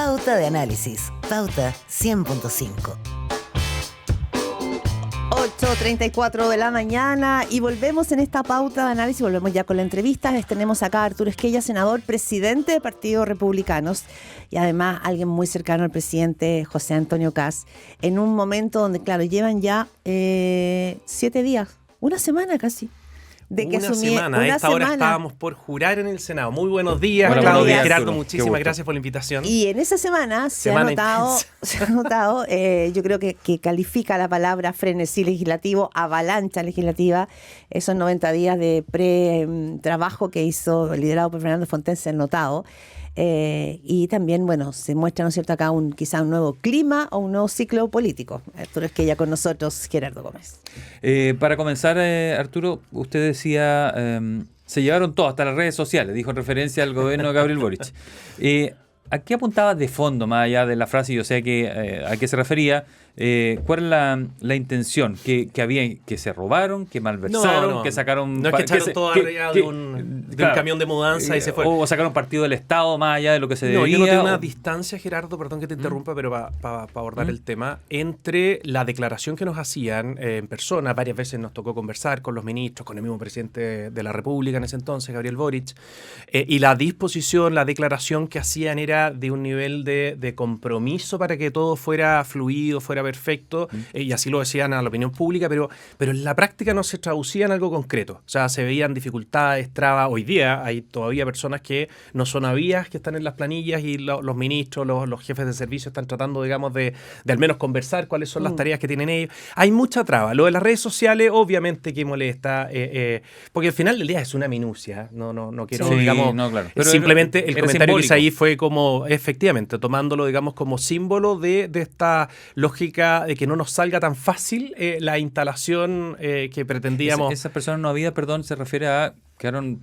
Pauta de análisis. Pauta 100.5. 8:34 de la mañana y volvemos en esta pauta de análisis, volvemos ya con la entrevista. Tenemos acá a Arturo Esquella, senador, presidente del Partido Republicanos y además alguien muy cercano al presidente José Antonio Kast, en un momento donde, claro, llevan ya 7 días, una semana casi. A esta hora estábamos por jurar en el Senado. Muy buenos días, Buenos Claudia, días, Gerardo, Arturo. muchísimas gracias por la invitación. Y en esa semana se ha notado, yo creo que califica la palabra frenesí legislativo, avalancha legislativa, esos 90 días de pre-trabajo que hizo, liderado por Fernando Fontaine, se han notado. Y también, bueno, se muestra, ¿no es cierto?, acá quizá un nuevo clima o un nuevo ciclo político. Arturo Esquella con nosotros, Gerardo Gómez. Para comenzar, Arturo, usted decía, se llevaron todo, hasta las redes sociales, dijo en referencia al gobierno de Gabriel Boric. ¿A qué apuntaba de fondo, más allá de la frase? Yo sé a qué se refería. ¿Cuál es la intención? ¿Que había, que se robaron, que malversaron, que sacaron... No es que echaron todo arriba de un camión de mudanza y se fue. O sacaron partido del Estado más allá de lo que se debía. No, yo noté una distancia, Gerardo, perdón que te interrumpa, pero para abordar el tema, entre la declaración que nos hacían en persona, varias veces nos tocó conversar con los ministros, con el mismo presidente de la República en ese entonces, Gabriel Boric, y la disposición, la declaración que hacían era de un nivel de compromiso para que todo fuera fluido, fuera perfecto, y así lo decían a la opinión pública, pero en la práctica no se traducía en algo concreto. O sea, se veían dificultades, trabas. Hoy día hay todavía personas que no son avías, que están en las planillas, y los ministros, los jefes de servicio están tratando, digamos, de al menos conversar cuáles son las tareas que tienen ellos. Hay mucha traba. Lo de las redes sociales, obviamente que molesta, porque al final del día es una minucia. No quiero, digamos, claro. Pero simplemente el comentario simbólico. que hice ahí fue como, efectivamente, tomándolo, digamos, como símbolo de esta lógica de que no nos salga tan fácil la instalación que pretendíamos. Esas personas no había, perdón, se refiere a quedaron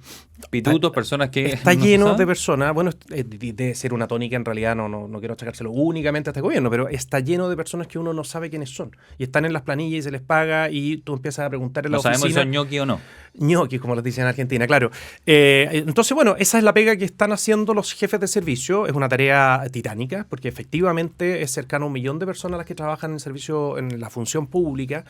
pitutos, personas que... Está lleno de personas, bueno, debe ser una tónica, en realidad no quiero achacárselo únicamente a este gobierno, pero está lleno de personas que uno no sabe quiénes son. Y están en las planillas y se les paga y tú empiezas a preguntar en la oficina. No sabemos si son ñoqui o no. Ñoquis, como les dicen en Argentina, claro. Entonces, bueno, esa es la pega que están haciendo los jefes de servicio. Es una tarea titánica, porque efectivamente es cercano a 1 millón de personas las que trabajan en el servicio, en la función pública.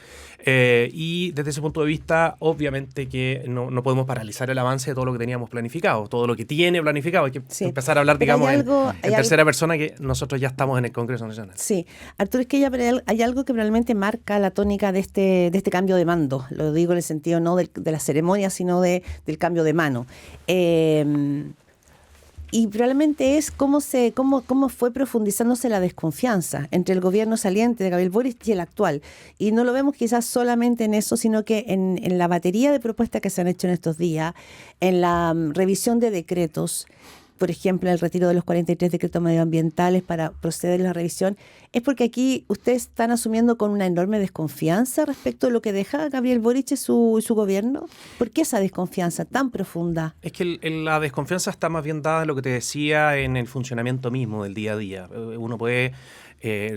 Y desde ese punto de vista, obviamente que no podemos paralizar el avance de todo lo que teníamos planificado, todo lo que tiene planificado. Hay que empezar a hablar, digamos, en tercera persona, que nosotros ya estamos en el Congreso Nacional. Sí, Arturo Esquella, pero hay algo que realmente marca la tónica de este cambio de mando. Lo digo en el sentido no de la ceremonia, sino del cambio de mano. Y probablemente es cómo fue profundizándose la desconfianza entre el gobierno saliente de Gabriel Boric y el actual. Y no lo vemos quizás solamente en eso, sino que en la batería de propuestas que se han hecho en estos días, en la revisión de decretos, por ejemplo, el retiro de los 43 decretos medioambientales para proceder a la revisión, es porque aquí ustedes están asumiendo con una enorme desconfianza respecto a lo que deja Gabriel Boric y su gobierno. ¿Por qué esa desconfianza tan profunda? Es que la desconfianza está más bien dada en lo que te decía, en el funcionamiento mismo del día a día. Uno puede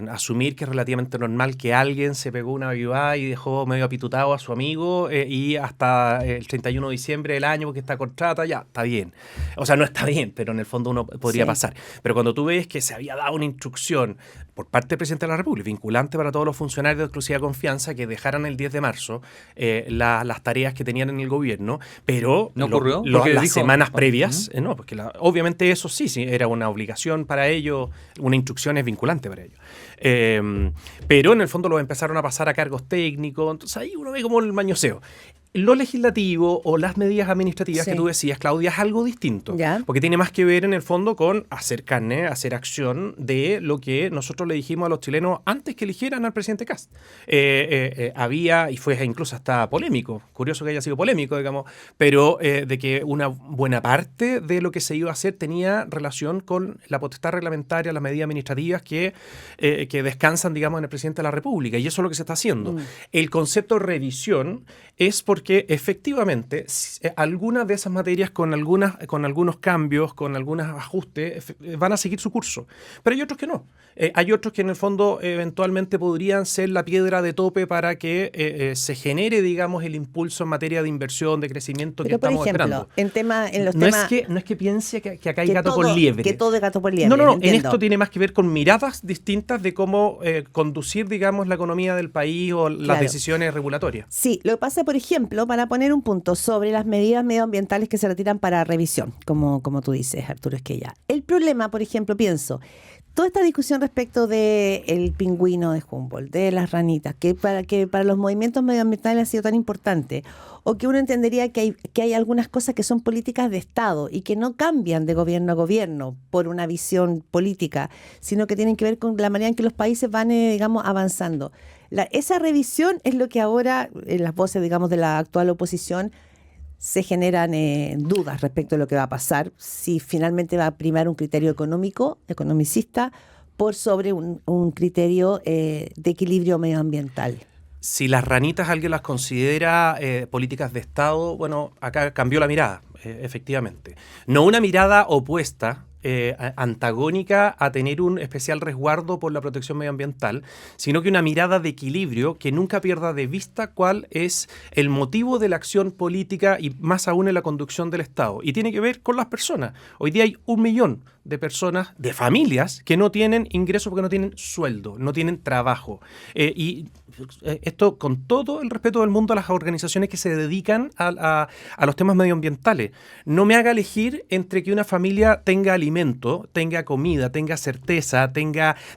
asumir que es relativamente normal que alguien se pegó una avivada y dejó medio apitutado a su amigo y hasta el 31 de diciembre del año, porque está contrata, ya, está bien. O sea, no está bien, pero en el fondo uno podría pasar. Pero cuando tú ves que se había dado una instrucción por parte del presidente de la República, vinculante para todos los funcionarios de exclusiva confianza, que dejaran el 10 de marzo las tareas que tenían en el gobierno, pero ¿no ocurrió? Las semanas previas, no, porque obviamente eso sí, era una obligación para ellos, una instrucción es vinculante para ellos. Pero en el fondo lo empezaron a pasar a cargos técnicos, entonces ahí uno ve como el mañoseo. Lo legislativo o las medidas administrativas que tú decías, Claudia, es algo distinto. Porque tiene más que ver en el fondo con hacer carne, hacer acción de lo que nosotros le dijimos a los chilenos antes que eligieran al presidente Kast. Había, y fue incluso hasta polémico, curioso que haya sido polémico, digamos, pero de que una buena parte de lo que se iba a hacer tenía relación con la potestad reglamentaria, las medidas administrativas que descansan, digamos, en el presidente de la República. Y eso es lo que se está haciendo. El concepto de revisión es, por porque efectivamente algunas de esas materias con algunos cambios, con algunos ajustes, van a seguir su curso. Pero hay otros que no. Hay otros que en el fondo eventualmente podrían ser la piedra de tope para que se genere, digamos, el impulso en materia de inversión, de crecimiento que estamos esperando. No es que piense que acá hay gato por liebre. Que todo es gato por liebre. No. En esto tiene más que ver con miradas distintas de cómo conducir, digamos, la economía del país o las decisiones regulatorias. Sí, lo que pasa, por ejemplo, para poner un punto sobre las medidas medioambientales que se retiran para revisión, como tú dices, Arturo Esquella. El problema, por ejemplo, pienso, toda esta discusión respecto del pingüino de Humboldt, de las ranitas, que para los movimientos medioambientales ha sido tan importante, o que uno entendería que hay algunas cosas que son políticas de Estado y que no cambian de gobierno a gobierno por una visión política, sino que tienen que ver con la manera en que los países van, digamos, avanzando. Esa revisión es lo que ahora, en las voces, digamos, de la actual oposición, se generan dudas respecto a lo que va a pasar, si finalmente va a primar un criterio economicista, por sobre un criterio de equilibrio medioambiental. Si las ranitas alguien las considera políticas de Estado, bueno, acá cambió la mirada, efectivamente. No una mirada opuesta, antagónica a tener un especial resguardo por la protección medioambiental, sino que una mirada de equilibrio que nunca pierda de vista cuál es el motivo de la acción política y más aún en la conducción del Estado. Y tiene que ver con las personas. Hoy día hay 1 millón de personas, de familias, que no tienen ingresos porque no tienen sueldo, no tienen trabajo. Y esto con todo el respeto del mundo a las organizaciones que se dedican a los temas medioambientales. No me haga elegir entre que una familia tenga alimento, tenga comida, tenga certeza,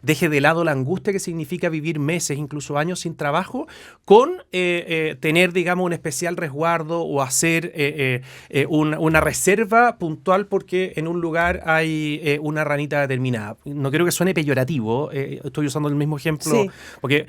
deje de lado la angustia que significa vivir meses, incluso años sin trabajo, con tener, digamos, un especial resguardo o hacer una reserva puntual porque en un lugar hay una ranita determinada. No quiero que suene peyorativo, estoy usando el mismo ejemplo, sí, porque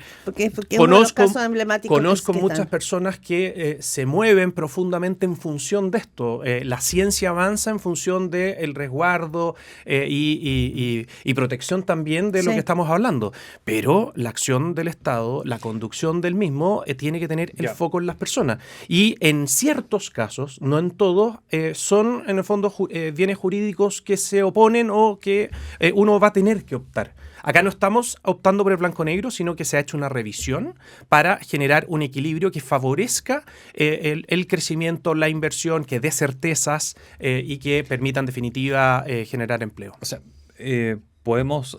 conozco muchas personas que se mueven profundamente en función de esto. La ciencia avanza en función del resguardo y protección también de lo que estamos hablando. Pero la acción del Estado, la conducción del mismo, tiene que tener el foco en las personas. Y en ciertos casos, no en todos, son en el fondo bienes jurídicos que se oponen o que uno va a tener que optar. Acá no estamos optando por el blanco-negro, sino que se ha hecho una revisión para generar un equilibrio que favorezca el crecimiento, la inversión, que dé certezas y que permita, en definitiva, generar empleo. O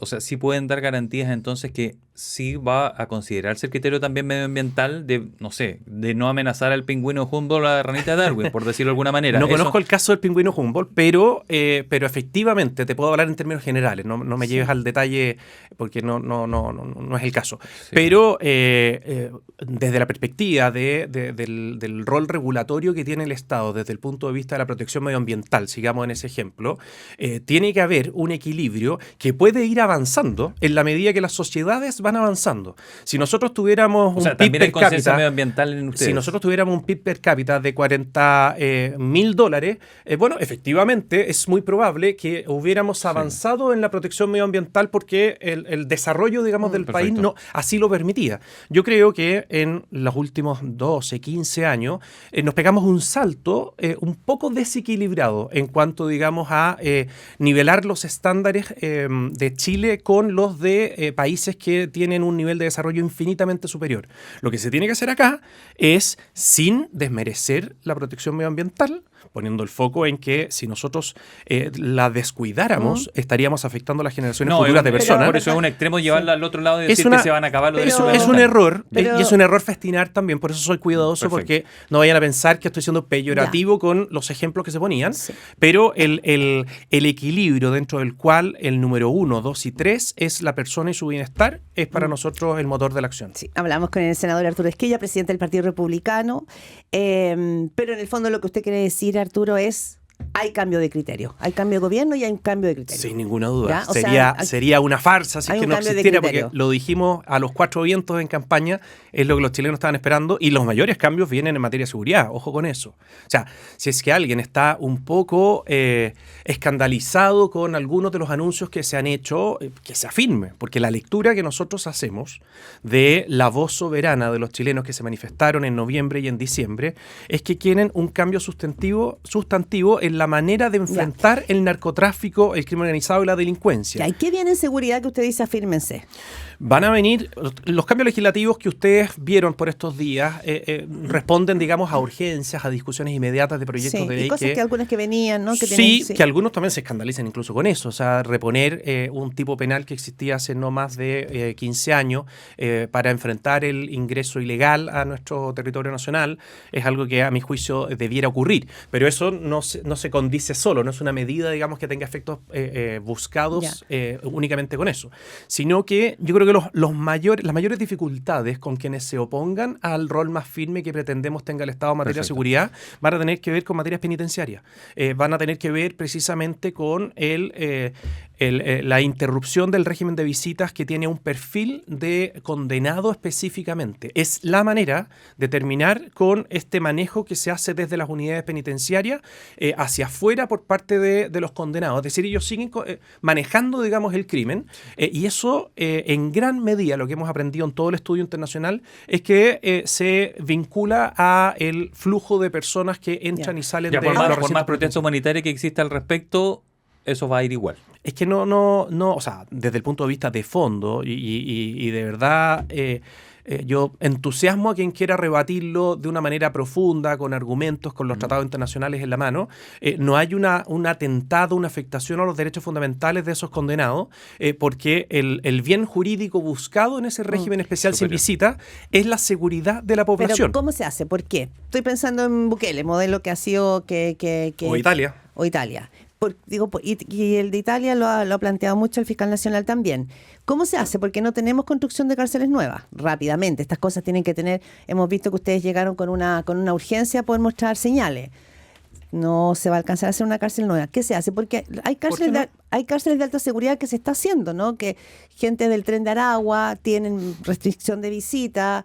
sea, sí pueden dar garantías entonces que sí va a considerarse el criterio también medioambiental de, no sé, de no amenazar al pingüino Humboldt o a la ranita Darwin, por decirlo de alguna manera. No conozco el caso del pingüino Humboldt, pero efectivamente te puedo hablar en términos generales, no me lleves al detalle porque no es el caso. Sí. Pero desde la perspectiva del rol regulatorio que tiene el Estado desde el punto de vista de la protección medioambiental, sigamos en ese ejemplo, tiene que haber un equilibrio que puede ir avanzando en la medida que las sociedades van avanzando. Si nosotros tuviéramos un PIB per cápita medioambiental en ustedes. Si nosotros tuviéramos un PIB per cápita de $40,000, bueno, efectivamente es muy probable que hubiéramos avanzado en la protección medioambiental porque el desarrollo, digamos, del país no así lo permitía. Yo creo que en los últimos 12, 15 años nos pegamos un salto un poco desequilibrado en cuanto, digamos, a nivelar los estándares de Chile con los de países que tienen un nivel de desarrollo infinitamente superior. Lo que se tiene que hacer acá es, sin desmerecer la protección medioambiental, poniendo el foco en que si nosotros la descuidáramos, estaríamos afectando a las generaciones futuras de personas. Por eso es un extremo llevarla al otro lado y decir que se van a acabar los derechos. Es un error, y es un error festinar también, por eso soy cuidadoso, porque no vayan a pensar que estoy siendo peyorativo con los ejemplos que se ponían, pero el equilibrio dentro del cual el número 1, 2 y 3 es la persona y su bienestar, es para nosotros el motor de la acción. Sí, hablamos con el senador Arturo Esquella, presidente del Partido Republicano, pero en el fondo lo que usted quiere decir, Arturo, es hay cambio de criterio. Hay cambio de gobierno y hay un cambio de criterio. Sin ninguna duda. ¿Ya? O sea, Sería una farsa si hay es que un no cambio de existiera, porque criterio. lo dijimos a los 4 vientos en campaña, es lo que los chilenos estaban esperando, y los mayores cambios vienen en materia de seguridad. Ojo con eso. O sea, si es que alguien está un poco escandalizado con algunos de los anuncios que se han hecho, que se afirme, porque la lectura que nosotros hacemos de la voz soberana de los chilenos que se manifestaron en noviembre y en diciembre es que quieren un cambio sustantivo en la manera de enfrentar el narcotráfico, el crimen organizado y la delincuencia. ¿Y qué viene en seguridad que usted dice afírmense? Van a venir los cambios legislativos que ustedes vieron por estos días, responden, digamos, a urgencias, a discusiones inmediatas de proyectos de ley. Y cosas que algunas que venían, ¿no? Que sí, que algunos también se escandalizan incluso con eso. O sea, reponer un tipo penal que existía hace no más de 15 años para enfrentar el ingreso ilegal a nuestro territorio nacional es algo que a mi juicio debiera ocurrir. Pero eso no se condice solo, no es una medida, digamos, que tenga efectos buscados únicamente con eso, sino que yo creo que las mayores dificultades con quienes se opongan al rol más firme que pretendemos tenga el Estado en materia de seguridad van a tener que ver con materias penitenciarias. Van a tener que ver precisamente con la interrupción del régimen de visitas que tiene un perfil de condenado específicamente. Es la manera de terminar con este manejo que se hace desde las unidades penitenciarias hacia afuera por parte de los condenados. Es decir, ellos siguen manejando, digamos, el crimen y eso en gran medida lo que hemos aprendido en todo el estudio internacional es que se vincula a el flujo de personas que entran y salen de los recintos. Por más protesta humanitaria que exista al respecto, eso va a ir igual. Es que no, o sea, desde el punto de vista de fondo y de verdad, yo entusiasmo a quien quiera rebatirlo de una manera profunda, con argumentos, con los tratados internacionales en la mano. No hay un atentado, una afectación a los derechos fundamentales de esos condenados, porque el bien jurídico buscado en ese régimen especial sin visita es la seguridad de la población. Pero ¿cómo se hace? ¿Por qué? Estoy pensando en Bukele, modelo que ha sido O Italia. O Italia. Y el de Italia lo ha planteado mucho el fiscal nacional también. ¿Cómo se hace? Porque no tenemos construcción de cárceles nuevas. Rápidamente, estas cosas tienen que tener. Hemos visto que ustedes llegaron con una urgencia a poder mostrar señales. No se va a alcanzar a hacer una cárcel nueva. ¿Qué se hace? Porque hay cárceles de alta seguridad que se está haciendo, ¿no? Que gente del Tren de Aragua tienen restricción de visita.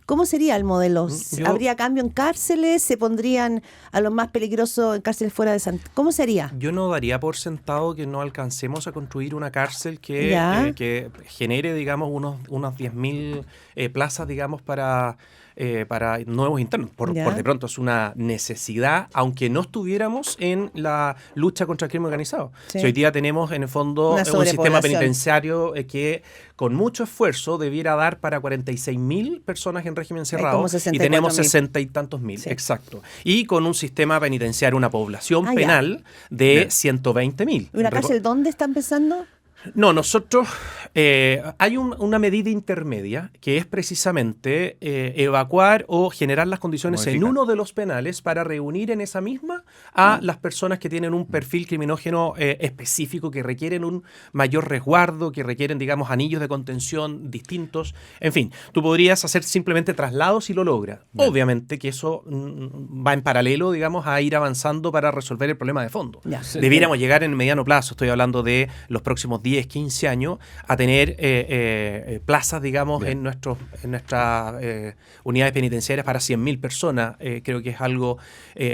¿Cómo sería el modelo? ¿Habría cambio en cárceles? ¿Se pondrían a los más peligrosos en cárceles fuera de Santiago? ¿Cómo sería? Yo no daría por sentado que no alcancemos a construir una cárcel que genere, digamos, unas 10.000 plazas, digamos, para nuevos internos. Por de pronto es una necesidad, aunque no estuviéramos en la lucha contra el crimen organizado. Sí. Si hoy día tenemos, en el fondo, un sistema penitenciario que con mucho esfuerzo debiera dar para 46.000 personas en régimen cerrado y tenemos 60 y tantos mil. Sí. Exacto. Y con un sistema penitenciario, una población penal de 120.000. ¿Una cárcel dónde está empezando? No, nosotros hay una medida intermedia que es precisamente evacuar o generar las condiciones en uno de los penales para reunir en esa misma a las personas que tienen un perfil criminógeno específico, que requieren un mayor resguardo, que requieren, digamos, anillos de contención distintos. En fin, tú podrías hacer simplemente traslados y lo logras. Obviamente que eso va en paralelo, digamos, a ir avanzando para resolver el problema de fondo. Debiéramos llegar en mediano plazo, estoy hablando de los próximos 10, 15 años, a tener plazas, digamos, en nuestras unidades penitenciarias para 100.000 personas. Creo que es algo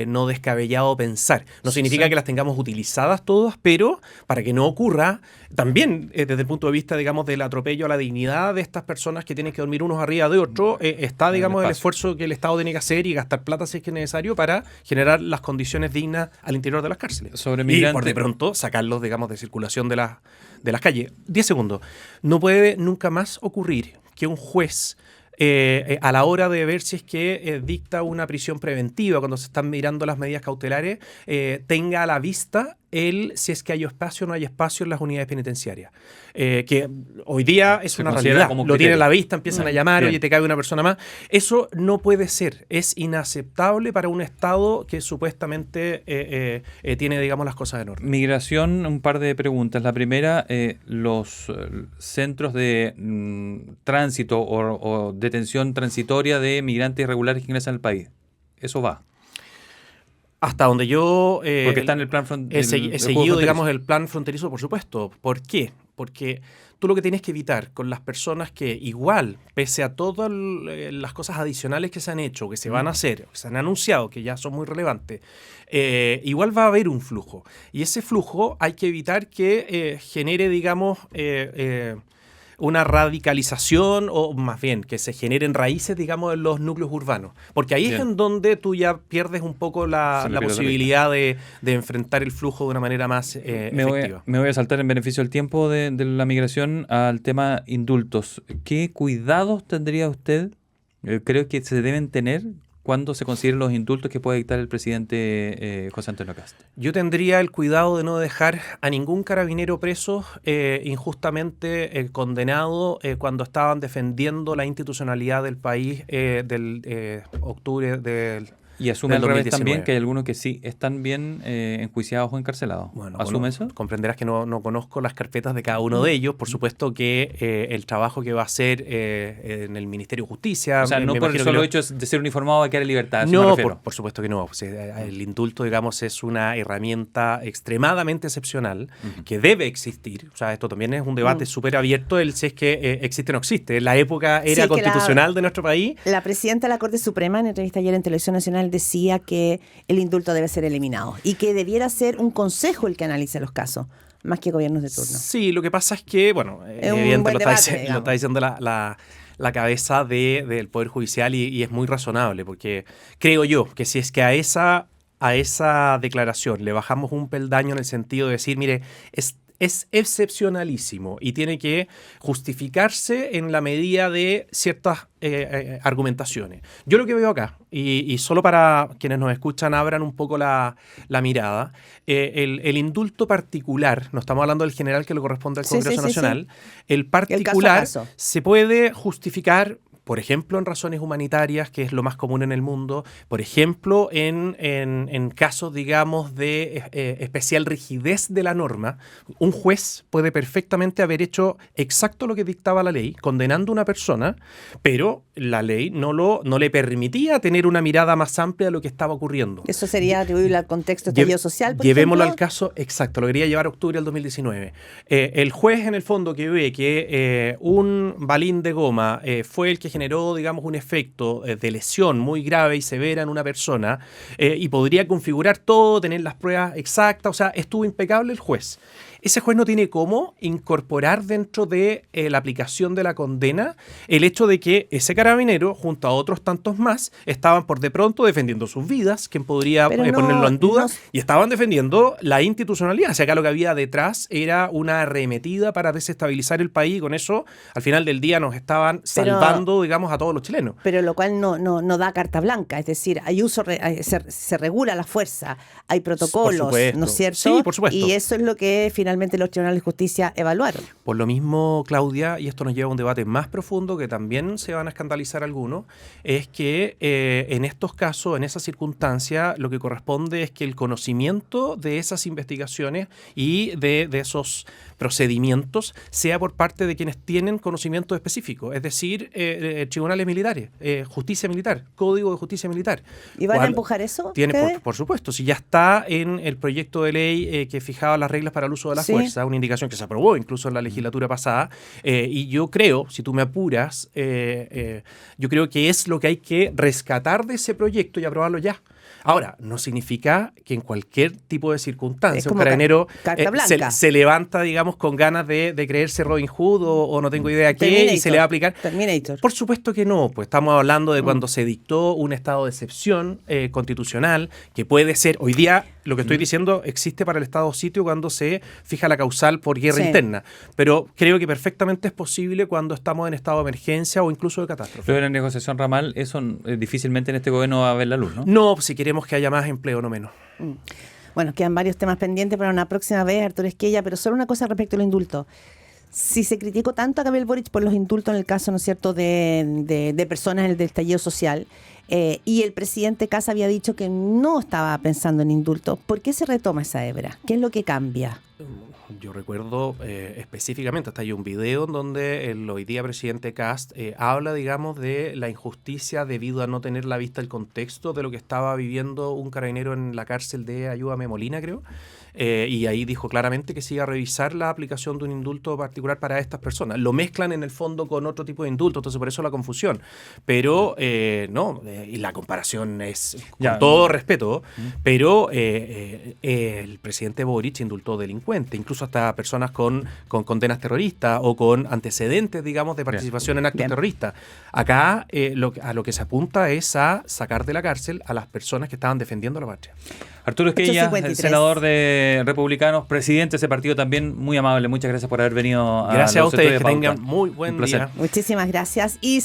no descabellado pensar. No significa que las tengamos utilizadas todas, pero para que no ocurra, también desde el punto de vista, digamos, del atropello a la dignidad de estas personas que tienen que dormir unos arriba de otros, está, digamos, el esfuerzo que el Estado tiene que hacer y gastar plata si es que es necesario para generar las condiciones dignas al interior de las cárceles. Y por de pronto sacarlos, digamos, de circulación de las calles. 10 segundos. No puede nunca más ocurrir que un juez, a la hora de ver si es que dicta una prisión preventiva, cuando se están mirando las medidas cautelares, tenga a la vista si es que hay espacio o no hay espacio en las unidades penitenciarias. Que hoy día es una realidad. Lo tienen a la vista, empiezan a llamar, oye, te cabe una persona más. Eso no puede ser. Es inaceptable para un Estado que supuestamente tiene, digamos, las cosas en orden. Migración, un par de preguntas. La primera, los centros de tránsito o detención transitoria de migrantes irregulares que ingresan al país. ¿Eso va? Hasta donde yo Porque está en el plan he seguido, digamos, el plan fronterizo, por supuesto. ¿Por qué? Porque tú lo que tienes que evitar con las personas que igual, pese a todas las cosas adicionales que se han hecho, que se van a hacer, que se han anunciado, que ya son muy relevantes, igual va a haber un flujo. Y ese flujo hay que evitar que genere, digamos, una radicalización o más bien que se generen raíces, digamos, en los núcleos urbanos. Porque ahí es en donde tú ya pierdes un poco la posibilidad de enfrentar el flujo de una manera más efectiva. Me voy a saltar en beneficio del tiempo de la migración al tema indultos. ¿Qué cuidados tendría usted? Creo que se deben tener cuando se consideren los indultos que puede dictar el presidente José Antonio Kast. Yo tendría el cuidado de no dejar a ningún carabinero preso injustamente condenado cuando estaban defendiendo la institucionalidad del país del octubre del Y asume al revés también que hay algunos que sí están bien enjuiciados o encarcelados. Bueno, ¿Asume eso? Comprenderás que no conozco las carpetas de cada uno de ellos. Por supuesto que el trabajo que va a hacer en el Ministerio de Justicia... O sea, no por el solo hecho de ser uniformado va a quedar en libertad. No, por supuesto que no. Pues, el indulto, digamos, es una herramienta extremadamente excepcional que debe existir. O sea, esto también es un debate súper abierto, el si es que existe o no existe. En la época era constitucional de nuestro país. La presidenta de la Corte Suprema, en entrevista ayer en Televisión Nacional, decía que el indulto debe ser eliminado y que debiera ser un consejo el que analice los casos, más que gobiernos de turno. Sí, lo que pasa es que, bueno, evidentemente lo está diciendo la cabeza del Poder Judicial y es muy razonable, porque creo yo que si es que a esa declaración le bajamos un peldaño en el sentido de decir, mire, es excepcionalísimo y tiene que justificarse en la medida de ciertas argumentaciones. Yo lo que veo acá, y solo para quienes nos escuchan abran un poco la mirada, el indulto particular, no estamos hablando del general que le corresponde al Congreso Nacional, el particular se puede justificar, por ejemplo, en razones humanitarias, que es lo más común en el mundo, por ejemplo, en casos, digamos, de especial rigidez de la norma. Un juez puede perfectamente haber hecho exacto lo que dictaba la ley, condenando a una persona, pero la ley no le permitía tener una mirada más amplia de lo que estaba ocurriendo. Eso sería atribuible al contexto estallido social, por Llevémoslo ejemplo. al caso exacto, lo quería llevar a octubre del 2019. El juez, en el fondo, que ve que un balín de goma fue el que generó, digamos, un efecto de lesión muy grave y severa en una persona y podría configurar todo, tener las pruebas exactas, o sea, estuvo impecable el juez. Ese juez no tiene cómo incorporar dentro de la aplicación de la condena el hecho de que ese carabinero, junto a otros tantos más, estaban por de pronto defendiendo sus vidas, quien podría ponerlo en duda, y estaban defendiendo la institucionalidad. O sea, acá lo que había detrás era una arremetida para desestabilizar el país y con eso, al final del día, nos estaban salvando, digamos, a todos los chilenos. Pero lo cual no da carta blanca, es decir, hay uso, se regula la fuerza, hay protocolos, ¿no es cierto? Sí, por supuesto. Y eso es lo que finalmente los tribunales de justicia evaluaron. Por lo mismo, Claudia, y esto nos lleva a un debate más profundo que también se van a escandalizar algunos, es que en estos casos, en esas circunstancias, lo que corresponde es que el conocimiento de esas investigaciones y de esos procedimientos sea por parte de quienes tienen conocimiento específico, es decir, tribunales militares, justicia militar, código de justicia militar. ¿Y van a empujar eso? Por supuesto, si ya está en el proyecto de ley que fijaba las reglas para el uso de la fuerza, una indicación que se aprobó incluso en la legislatura pasada, y yo creo, si tú me apuras, yo creo que es lo que hay que rescatar de ese proyecto y aprobarlo ya. Ahora, no significa que en cualquier tipo de circunstancia un carabinero se levanta, digamos, con ganas de creerse Robin Hood o no tengo idea qué, y se le va a aplicar. Terminator. Por supuesto que no, pues estamos hablando de cuando se dictó un estado de excepción constitucional, que puede ser, hoy día, lo que estoy diciendo existe para el estado sitio cuando se fija la causal por guerra interna, pero creo que perfectamente es posible cuando estamos en estado de emergencia o incluso de catástrofe. Pero en la negociación ramal, eso difícilmente en este gobierno va a ver la luz, ¿no? No, si queremos que haya más empleo, no menos. Bueno, quedan varios temas pendientes para una próxima vez, Arturo Esquella, pero solo una cosa respecto al indulto. Si se criticó tanto a Gabriel Boric por los indultos en el caso, ¿no es cierto?, de personas en el estallido social, y el presidente Kast había dicho que no estaba pensando en indultos, ¿por qué se retoma esa hebra? ¿Qué es lo que cambia? yo recuerdo específicamente, hasta hay un video en donde el hoy día presidente Kast habla, digamos, de la injusticia debido a no tener la vista el contexto de lo que estaba viviendo un carabinero en la cárcel de Ayúdame Molina, creo. Y ahí dijo claramente que se iba a revisar la aplicación de un indulto particular para estas personas. Lo mezclan en el fondo con otro tipo de indulto, entonces por eso la confusión. Pero no, y la comparación es con todo respeto, pero el presidente Boric indultó delincuentes, incluso hasta personas con condenas terroristas o con antecedentes, digamos, de participación en actos terroristas. Acá a lo que se apunta es a sacar de la cárcel a las personas que estaban defendiendo la patria. Arturo Esquella, 8:53. el senador de Republicanos, presidente de ese partido también, muy amable. Muchas gracias por haber venido a Gracias a los estudios ustedes, de que Pauta. tengan muy buen Un placer. día. Muchísimas gracias. Y